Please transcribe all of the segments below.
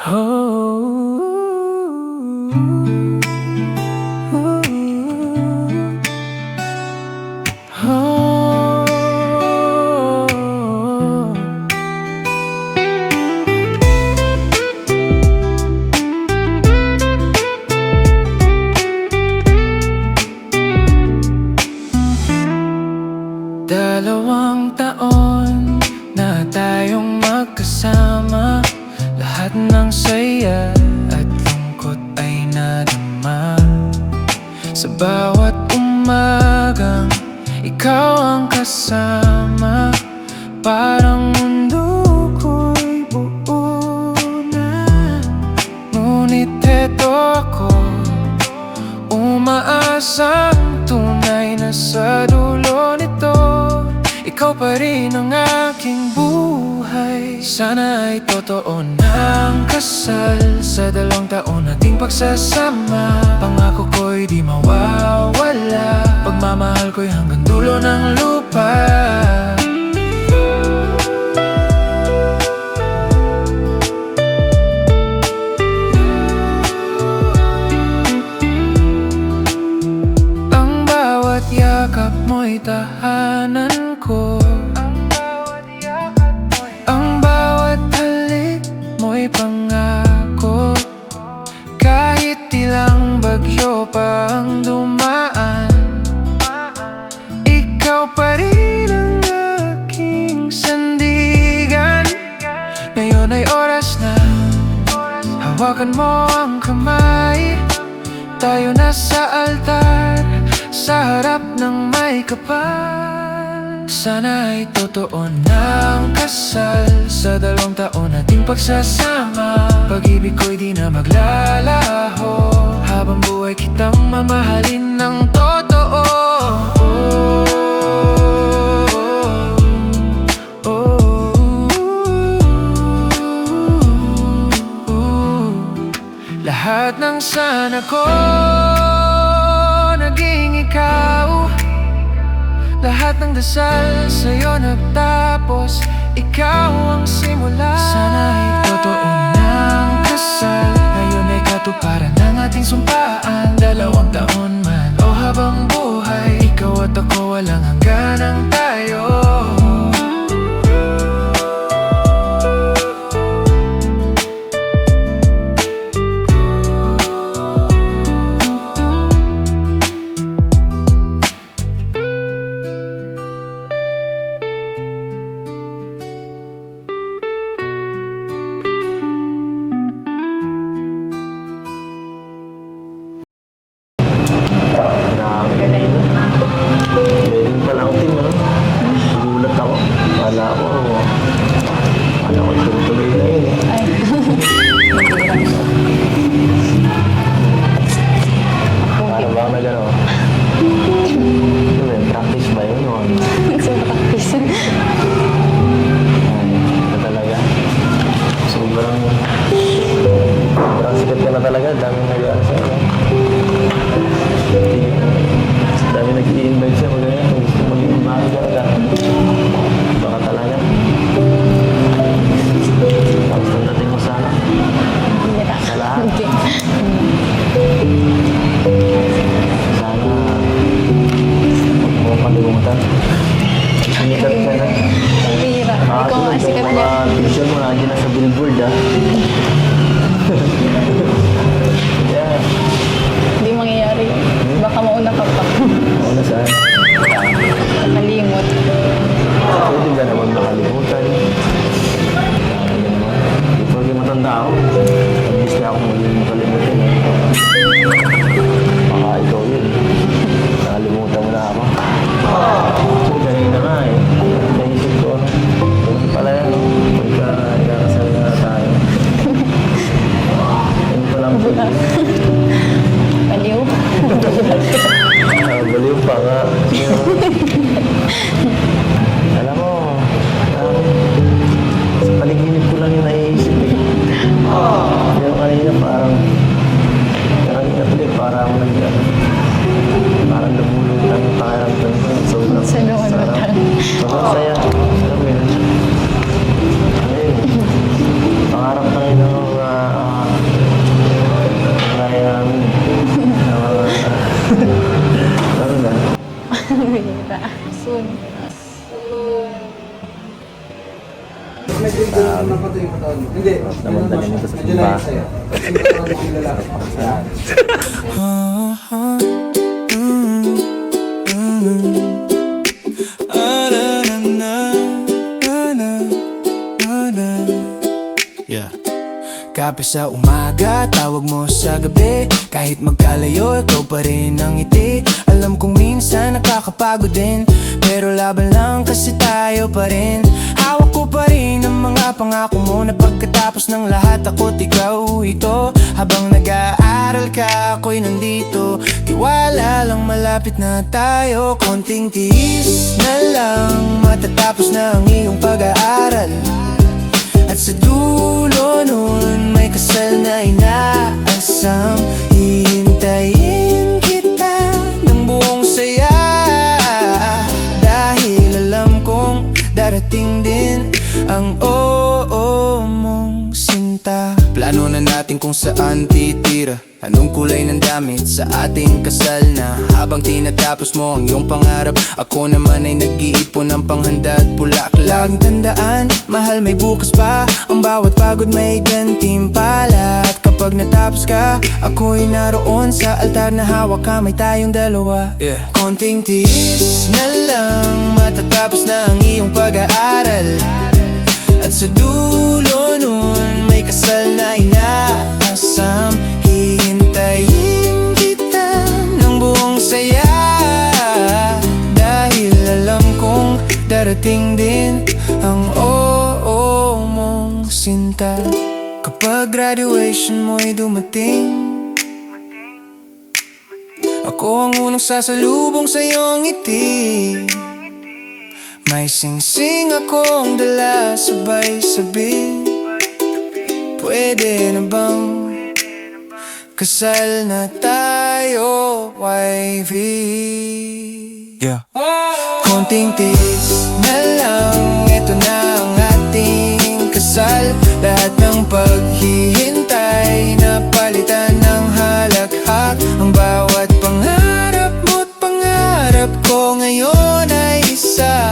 Dalawang taon na tayong magkasama. Lahat ng saya at lungkot ay nadama. Sa bawat umagang ikaw ang kasama. Parang mundo ko'y buo na. Ngunit eto ako, umaasang tunay na sa dulo nito ikaw pa rin ang aking buhay. Sana ay totoo na ang kasal sa 2 taon nating pagsasama. Pangako ko'y di mawawala, pagmamahal ko'y hanggang dulo ng lupa. Ang bawat yakap mo'y tahanan ko. Ang bawat halik mo'y pangako. Kahit ilang bagyo pa ang dumaan, ikaw pa rin ang aking sandigan. Ngayon ay oras na, hawakan mo ang kamay. Tayo na sa altar, sa harap ng may kapal. Sana ay totoo na ang kasal sa 2 taon nating pagsasama. Pag-ibig ko'y di na maglalaho, habang buhay kitang mamahalin ng totoo. Lahat ng sana ko naging ikaw. Lahat ng dasal sa'yo nagtapos, ikaw ang simula. Sana ay totoo na ang kasal, ngayon ay katuparan ng ating sumpaan. 2 taon man o habang buhay, ikaw at ako walang hangganang tayo. Tuloy na yun eh. Parang baka na gano'n. Practice ba yun? So, practice. Ito talaga. Sobrang sikat ka na talaga. Daming nag-aano sa'yo. Daming nag-i-invite siya. Maganda. Kung gusto mo yung mahal talaga. Baka talaga. Tapos nang dating mo sana. Sa lahat. Sana huwag mo kalimutan. Sikat ka na. Bihira. Ikaw nga, sikat Mga niya. picture mo nandiyan na sa billboard ah. Yeah. Hindi mangyayari yun. Baka mauna ka pa. Ano saan? Nakalimot. Pwede ba naman makalimutan? Hindi pa rin matanda ako. Mabilis na ako maging makalimutan eh. Baka ikaw yun. Nakalimutan mo na ako. So, kanina nga eh. Naisip ko, ganun pala yan. Pagka ikakasal na tayo. Ganun pala ang pwede. Baliw. Baliw pa nga. Alam mo, sa paliginip ko lang yung naiisip eh. Pero kanina parang parang lumulutang yung pakiramdam ko. Sobrang Sa lumulutang. Sobrang saya. Alam mo yun. Ayun. Pangarap na yun ang Soon. Hindi. Naman dali nito sa simbahan. Yeah. Kape sa umaga, tawag mo sa gabi. Kahit magkalayo, ikaw pa rin ang ngiti. Alam kong minsan nakakapagod din, pero laban lang kasi tayo pa rin. Hawak ko pa rin ang mga pangako mo, na pagkatapos ng lahat ako't ikaw ito. Habang nag-aaral ka, ako'y nandito. Tiwala lang, malapit na tayo. Konting tiis na lang, matatapos na ang iyong pag-aaral. At sa dulo nun, may kasal na inaasam. Hihintayin kita ng buong saya, dahil alam kong darating din ang oo mong sinta. Plano na natin kung saan titira, anong kulay ng damit sa ating kasal na. Habang tinatapos mo ang iyong pangarap, ako naman ay nag-iipon ng panghanda at bulaklak. Tandaan, mahal, may bukas pa. Ang bawat pagod may gantimpala. At kapag natapos ka, ako'y naroon sa altar na hawak kamay tayong dalawa. Konting tiis na lang, matatapos na ang iyong pag-aaral. At sa dulo nun, may kasal na inaasam. Hihintayin kita ng buong saya, dahil alam kong darating din ang oo mong sinta. Kapag graduation mo'y dumating, ako ang unang sasalubong sa iyong ngiti. May singsing akong dala, sabay sabi, pwede na bang kasal na tayo, wifey? Yeah. Konting tiis na lang, ito na ang ating kasal. Lahat ng paghihintay na palitan ng halakhak. Ang bawat pangarap mo't pangarap ko ngayon ay isa.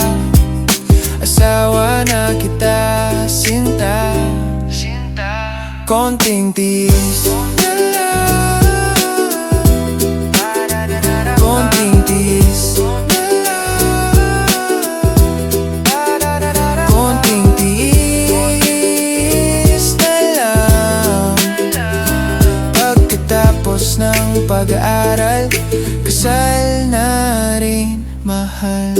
Asawa na kita, sinta. Konting tiis na lang, konting tiis na lang, konting tiis na lang. Pagkatapos ng pag-aaral, kasal na rin, mahal.